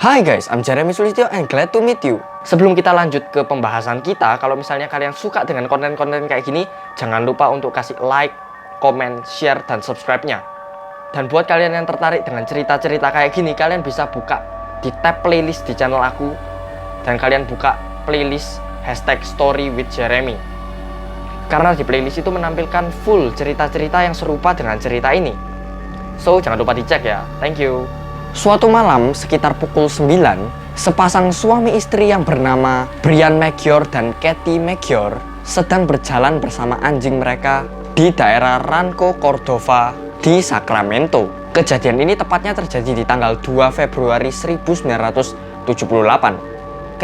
Hai guys, I'm Jeremy Sulistyo and glad to meet you. Sebelum kita lanjut ke pembahasan kita, kalau misalnya kalian suka dengan konten-konten kayak gini, jangan lupa untuk kasih like, comment, share, dan subscribe-nya. Dan buat kalian yang tertarik dengan cerita-cerita kayak gini, kalian bisa buka di tab playlist di channel aku. Dan kalian buka playlist #story with Jeremy. Karena di playlist itu menampilkan full cerita-cerita yang serupa dengan cerita ini. So, jangan lupa dicek ya. Thank you. Suatu malam sekitar pukul 9, sepasang suami istri yang bernama Brian Magyar dan Kathy Magyar sedang berjalan bersama anjing mereka di daerah Rancho Cordova di Sacramento. Kejadian ini tepatnya terjadi di tanggal 2 Februari 1978.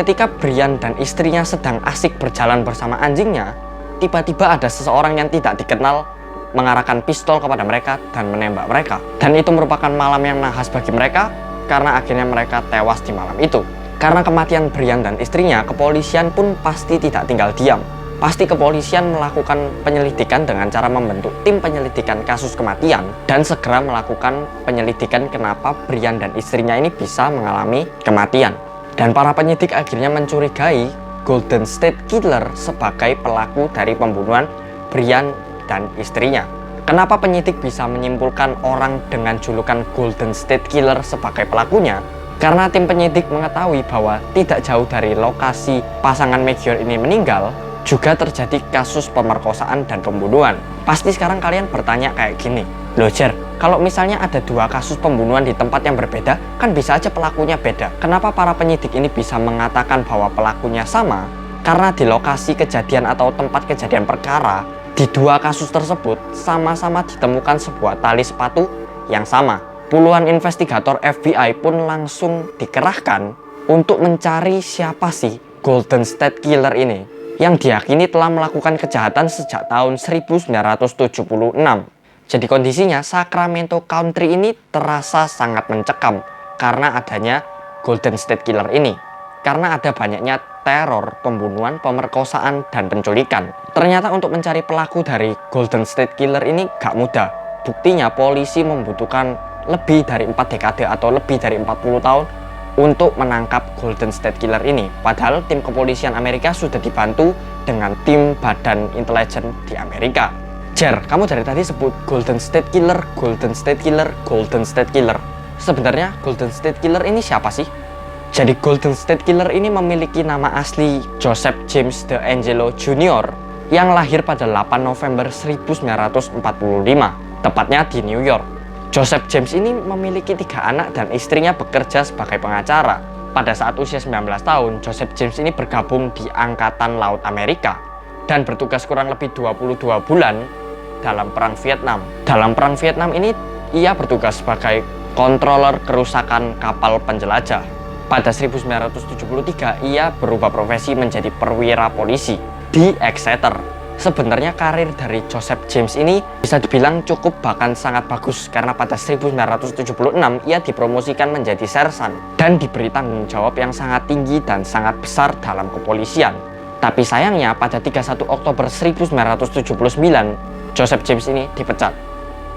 Ketika Brian dan istrinya sedang asik berjalan bersama anjingnya, tiba-tiba ada seseorang yang tidak dikenal mengarahkan pistol kepada mereka dan menembak mereka. Dan itu merupakan malam yang nahas bagi mereka karena akhirnya mereka tewas di malam itu. Karena kematian Brian dan istrinya, kepolisian pun pasti tidak tinggal diam. Pasti kepolisian melakukan penyelidikan dengan cara membentuk tim penyelidikan kasus kematian dan segera melakukan penyelidikan kenapa Brian dan istrinya ini bisa mengalami kematian. Dan para penyidik akhirnya mencurigai Golden State Killer sebagai pelaku dari pembunuhan Brian dan istrinya. Kenapa penyidik bisa menyimpulkan orang dengan julukan Golden State Killer sebagai pelakunya? Karena tim penyidik mengetahui bahwa tidak jauh dari lokasi pasangan Magyar ini meninggal, juga terjadi kasus pemerkosaan dan pembunuhan. Pasti sekarang kalian bertanya kayak gini, loh Jer, kalau misalnya ada dua kasus pembunuhan di tempat yang berbeda, kan bisa aja pelakunya beda. Kenapa para penyidik ini bisa mengatakan bahwa pelakunya sama? Karena di lokasi kejadian atau tempat kejadian perkara, di dua kasus tersebut sama-sama ditemukan sebuah tali sepatu yang sama. Puluhan investigator FBI pun langsung dikerahkan untuk mencari siapa sih Golden State Killer ini yang diyakini telah melakukan kejahatan sejak tahun 1976. Jadi kondisinya Sacramento County ini terasa sangat mencekam karena adanya Golden State Killer ini. Karena ada banyaknya teror, pembunuhan, pemerkosaan, dan penculikan. Ternyata untuk mencari pelaku dari Golden State Killer ini gak mudah. Buktinya polisi membutuhkan lebih dari 4 dekade atau lebih dari 40 tahun untuk menangkap Golden State Killer ini. Padahal tim kepolisian Amerika sudah dibantu dengan tim badan intelijen di Amerika. Jer, kamu dari tadi sebut Golden State Killer, Golden State Killer, Golden State Killer. Sebenarnya Golden State Killer ini siapa sih? Jadi Golden State Killer ini memiliki nama asli Joseph James DeAngelo Jr. yang lahir pada 8 November 1945, tepatnya di New York. Joseph James ini memiliki 3 anak dan istrinya bekerja sebagai pengacara. Pada saat usia 19 tahun, Joseph James ini bergabung di Angkatan Laut Amerika dan bertugas kurang lebih 22 bulan dalam Perang Vietnam. Dalam Perang Vietnam ini, ia bertugas sebagai controller kerusakan kapal penjelajah. Pada 1973, ia berubah profesi menjadi perwira polisi di Exeter. Sebenarnya karir dari Joseph James ini bisa dibilang cukup bahkan sangat bagus karena pada 1976 ia dipromosikan menjadi sersan dan diberi tanggung jawab yang sangat tinggi dan sangat besar dalam kepolisian. Tapi sayangnya pada 31 Oktober 1979, Joseph James ini dipecat.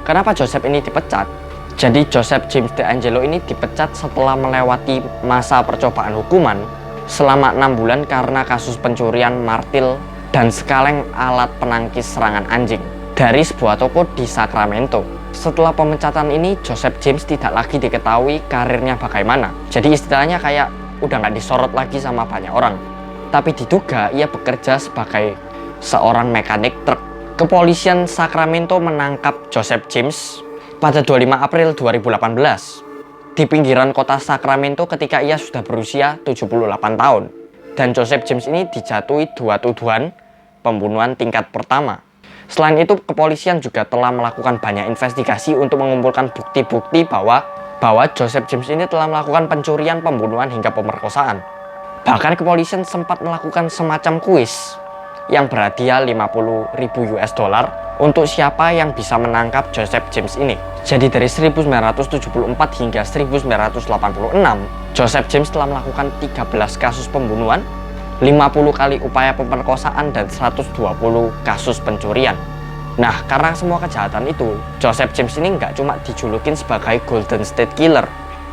Kenapa Joseph ini dipecat? Jadi Joseph James DeAngelo ini dipecat setelah melewati masa percobaan hukuman selama 6 bulan karena kasus pencurian martil dan sekaleng alat penangkis serangan anjing dari sebuah toko di Sacramento. Setelah pemecatan ini, Joseph James tidak lagi diketahui karirnya bagaimana. Jadi istilahnya kayak udah nggak disorot lagi sama banyak orang. Tapi diduga ia bekerja sebagai seorang mekanik truk. Kepolisian Sacramento menangkap Joseph James pada 25 April 2018 di pinggiran kota Sacramento ketika ia sudah berusia 78 tahun. Dan Joseph James ini dijatuhi 2 tuduhan pembunuhan tingkat pertama. Selain itu, kepolisian juga telah melakukan banyak investigasi untuk mengumpulkan bukti-bukti bahwa Joseph James ini telah melakukan pencurian, pembunuhan, hingga pemerkosaan. Bahkan kepolisian sempat melakukan semacam kuis yang berhadiah $50.000 untuk siapa yang bisa menangkap Joseph James ini. Jadi dari 1974 hingga 1986, Joseph James telah melakukan 13 kasus pembunuhan, 50 kali upaya pemerkosaan, dan 120 kasus pencurian. Nah, karena semua kejahatan itu, Joseph James ini nggak cuma dijulukin sebagai Golden State Killer,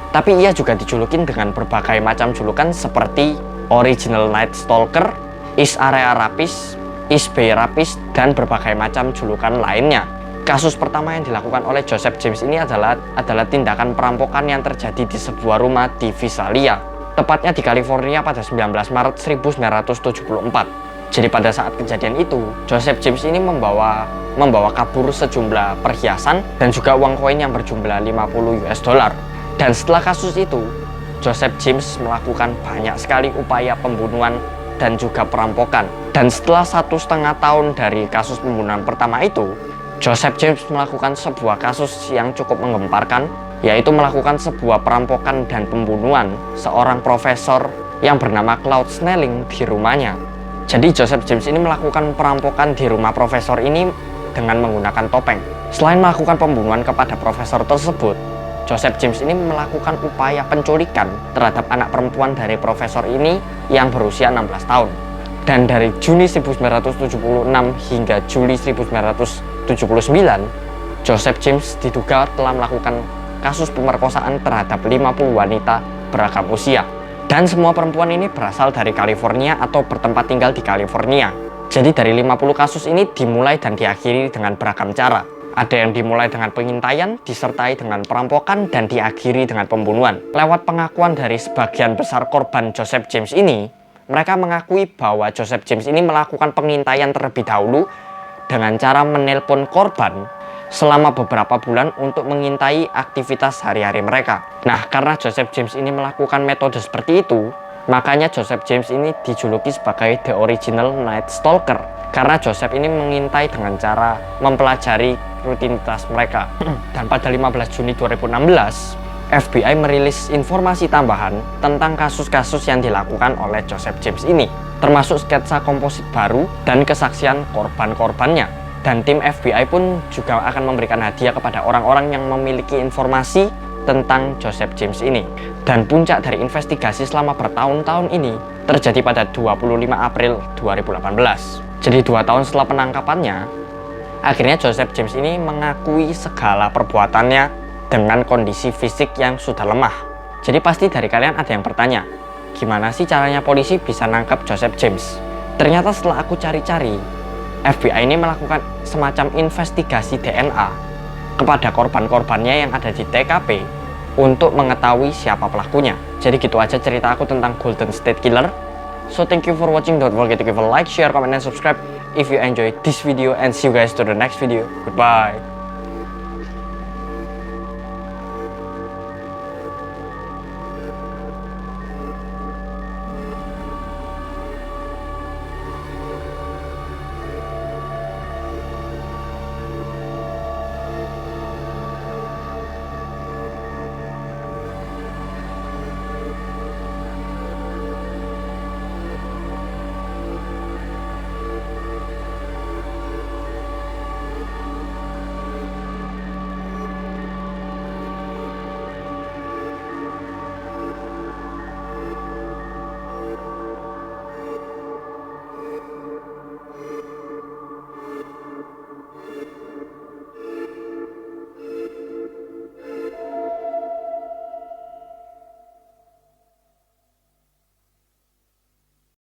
Tapi ia juga dijulukin dengan berbagai macam julukan seperti Original Night Stalker, East Area Rapist, East Bay Rapist, dan berbagai macam julukan lainnya. Kasus pertama yang dilakukan oleh Joseph James ini adalah tindakan perampokan yang terjadi di sebuah rumah di Visalia, tepatnya di California pada 19 Maret 1974. Jadi pada saat kejadian itu, Joseph James ini membawa kabur sejumlah perhiasan dan juga uang koin yang berjumlah 50 US dollar. Dan setelah kasus itu, Joseph James melakukan banyak sekali upaya pembunuhan dan juga perampokan. Dan setelah 1,5 tahun dari kasus pembunuhan pertama itu, Joseph James melakukan sebuah kasus yang cukup menggemparkan, yaitu melakukan sebuah perampokan dan pembunuhan seorang profesor yang bernama Claude Snelling di rumahnya. Jadi Joseph James ini melakukan perampokan di rumah profesor ini dengan menggunakan topeng. Selain melakukan pembunuhan kepada profesor tersebut, Joseph James ini melakukan upaya penculikan terhadap anak perempuan dari profesor ini yang berusia 16 tahun. Dan dari Juni 1976 hingga Juli 1979, Joseph James diduga telah melakukan kasus pemerkosaan terhadap 50 wanita beragam usia. Dan semua perempuan ini berasal dari California atau bertempat tinggal di California. Jadi dari 50 kasus ini dimulai dan diakhiri dengan beragam cara. Ada yang dimulai dengan pengintaian, disertai dengan perampokan, dan diakhiri dengan pembunuhan. Lewat pengakuan dari sebagian besar korban Joseph James ini, mereka mengakui bahwa Joseph James ini melakukan pengintaian terlebih dahulu dengan cara menelpon korban selama beberapa bulan untuk mengintai aktivitas hari-hari mereka. Nah, karena Joseph James ini melakukan metode seperti itu, makanya Joseph James ini dijuluki sebagai The Original Night Stalker. Karena Joseph ini mengintai dengan cara mempelajari rutinitas mereka. Dan pada 15 Juni 2016, FBI merilis informasi tambahan tentang kasus-kasus yang dilakukan oleh Joseph James ini, termasuk sketsa komposit baru dan kesaksian korban-korbannya. Dan tim FBI pun juga akan memberikan hadiah kepada orang-orang yang memiliki informasi tentang Joseph James ini. Dan puncak dari investigasi selama bertahun-tahun ini terjadi pada 25 April 2018. Jadi 2 tahun setelah penangkapannya, akhirnya Joseph James ini mengakui segala perbuatannya dengan kondisi fisik yang sudah lemah. Jadi pasti dari kalian ada yang bertanya, gimana sih caranya polisi bisa nangkap Joseph James? Ternyata setelah aku cari-cari, FBI ini melakukan semacam investigasi DNA kepada korban-korbannya yang ada di TKP untuk mengetahui siapa pelakunya. Jadi gitu aja cerita aku tentang Golden State Killer. So thank you for watching, don't forget to give a like, share, comment, and subscribe if you enjoyed this video, and see you guys to the next video. Goodbye.